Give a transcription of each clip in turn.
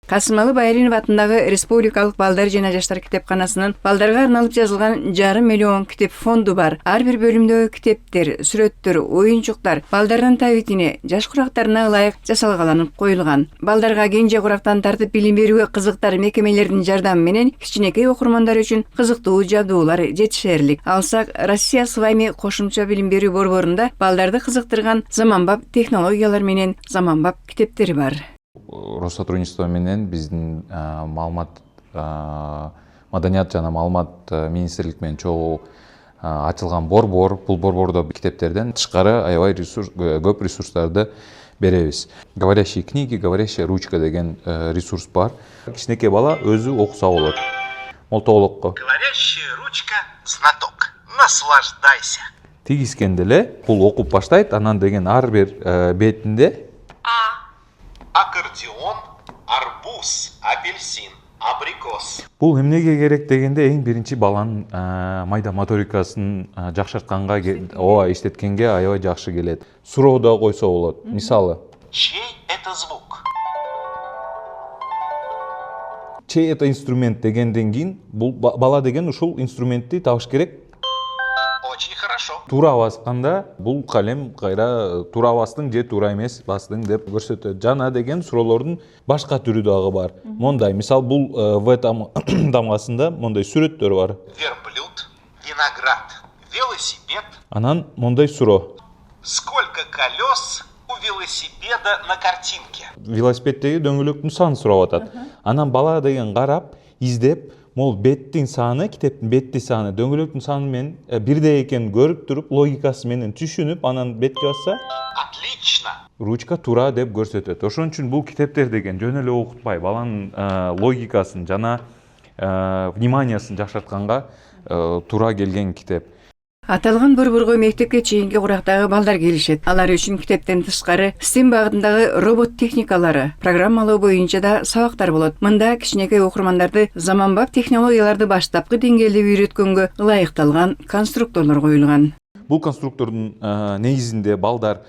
Касымалы Байринов атындагы Республикалык балдар жана жаштар китепканасынын балдарга арналып жазылган 1,5 миллион китеп фонду бар. Ар бир бөлүмдөгү китептер, сүрөттөр, оюнчуктар балдардын табитине, жаш курактарына ылайык жасалгаланып коюлган. Балдарга кенже курактан тартып билим берүүгө кызыктар мекемелердин жардамы менен кичинекей окурмандар үчүн кызыктуу жабдуулар жетишерлик. Алсак, Россия с вами кошумча билим берүү борборунда балдарды кызыктырган заманбап технологиялар менен заманбап китептер бар. Россотрудничество менен биздин маалымат маданият жана маалымат министрлик менен чогуу ачылган борбор. Бул борбордо китептерден тышкары аябай көп ресурстарды беребиз. Говорящие книги, говорящая ручка деген ресурс бар. Кичинекей бала өзү окуса болот. Молтоголокко. Говорящая ручка знаток. Наслаждайся. Тигизгенде эле бул окуп баштайт. Анан деген ар бир бетинде Аккордеон, арбуз, апельсин, абрикос. Бул эмнеге керек дегенде эң биринчи баланын майда моторикасын жакшыртканга, ооба иштеткенге аябай жакшы келет. Суроо да койсо болот. Мисалы, Чей это звук? чей это инструмент дегенден кийин бул бала деген ушул инструментти табыш керек. Очень хорошо. Туура басканда бул калем кайра туура бастың же туура эмес бастың деп көрсөтөт. Жана деген суроолордун башка түрү дагы бар. Мондай, мисал бул В тамгасында мондай сүрөттөр бар. Верблюд, виноград, велосипед. Анан мондай суроо. Сколько колес у велосипеда на картинке? Велосипеддеги дөңгөлөктүн санын сурап атат. Анан бала деген карап, издеп, мол беттин саны, китептин бетти саны, дөңгөлөктүн саны менен бирдей экенин көрүп туруп, логикасы менен түшүнүп, анан бетке басса, Отлично. ручка туура деп көрсөтөт. Ошон үчүн бул китептер деген жөн эле окутпай, баланын логикасын жана вниманиясын жакшыртканга туура келген китеп. Аталган борборго мектепке чейинки курактагы балдар келишет. Алар үчүн китептен тышкары STEM багытындагы робот техникалары, программалоо боюнча да сабактар болот. Мында кичинекей окурмандарды заманбап технологияларды баштапкы деңгээлде үйрөткөнгө ылайыкталган конструкторлор коюлган. Бул конструктордун негизинде балдар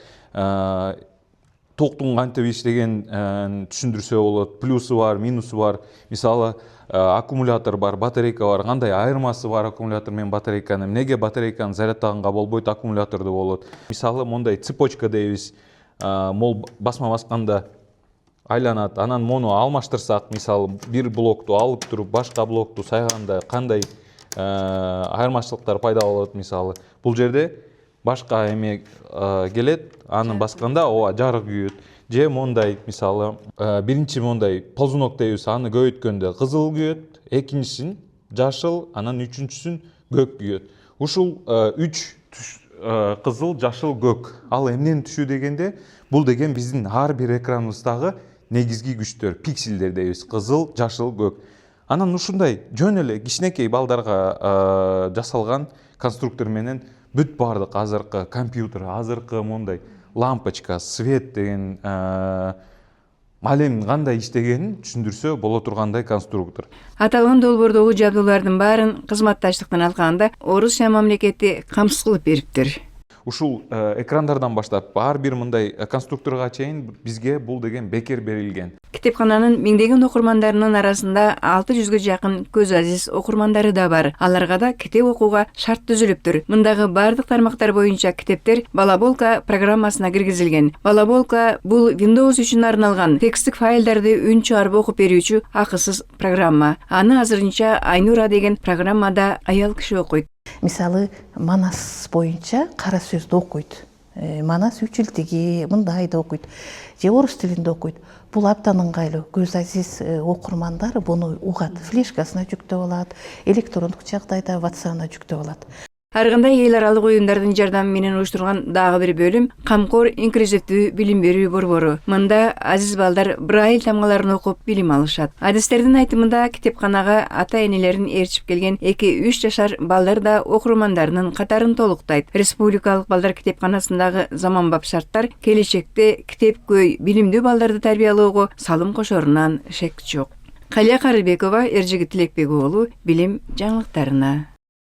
токтун кантип иштегенин түшүндүрсө болот. Плюсу бар, минусу бар. Мисалы, аккумулятор бар, батарейка бар. Кандай айырмасы бар аккумулятор менен батарейканын? Эмнеге батарейканы зарядтаганга болбойт, аккумулятордо болот? Мисалы, мондай цепочка дейбиз. Мол басма басканда айланат. Анан мону алмаштырсак, мисалы, бир блокту алып туруп, башка блокту сайганда кандай айырмачылыктар пайда болот, мисалы. Бул жерде башка эме келет, аны басканда ооба жарык күйөт. Же мондай, мисалы, биринчи мондай ползунок дейбиз, аны көбөйткөндө кызыл күйөт, экинчисин жашыл, анан үчүнчүсүн көк күйөт. Ушул 3 кызыл, жашыл, көк. Ал эмненин түшү дегенде, бул деген биздин ар бир экраныбыздагы негизги күчтөр, пикселдер дейбиз, кызыл, жашыл, көк. Анан ушундай жөн эле кичинекей балдарга жасалган конструктор менен бүт бардык азыркы компьютер, азыркы мондай лампочка, свет деген малем кандай иштегенин түшүндүрсө боло тургандай конструктор. Аталган долбоордогу жабдуулардын баарын кызматташтыктан алганда Орусия мамлекети камсыз кылып бериптир. Ушул экрандардан баштап ар бир мындай конструкторго чейин бизге бул деген бекер берилген. Китепкананын миңдеген окурмандарынын арасында 600-гө жакын көз азиз окурмандары да бар. Аларга да китеп окууга шарт түзүлүптүр. Мындагы бардык тармактар боюнча китептер Балаболка программасына киргизилген. Балаболка бул Windows үчүн арналган текстик файлдарды үн чыгарып окуп берүүчү акысыз программа. Аны азырынча Айнура деген программада аял киши окуйт. Мисалы, Манас боюнча кара сөздү окуйт. Манас үчүлтиги мындайды окуйт. Же орус тилинде окуйт. Бул абдан ыңгайлуу. Көз азиз окурмандар буну угат. Флешкасына жүктөп алат, электрондук жагдайда WhatsApp-на жүктөп алат. Ар кандай эл аралык оюндардын жардамы менен уюштурган дагы бир бөлүм Камкор инклюзивдүү билим берүү борбору. Мында азиз балдар Брайль тамгаларын окуп билим алышат. Адистердин айтымында китепканага ата-энелерин ээрчип келген 2-3 жашар балдар да окурмандарынын катарын толуктайт. Республикалык балдар китепканасындагы заманбап шарттар келечекте китепкөй билимдүү балдарды тарбиялоого салым кошорунан шек жок. Калия Карыбекова, Эржигит Тилекбек уулу, билим жаңылыктарына.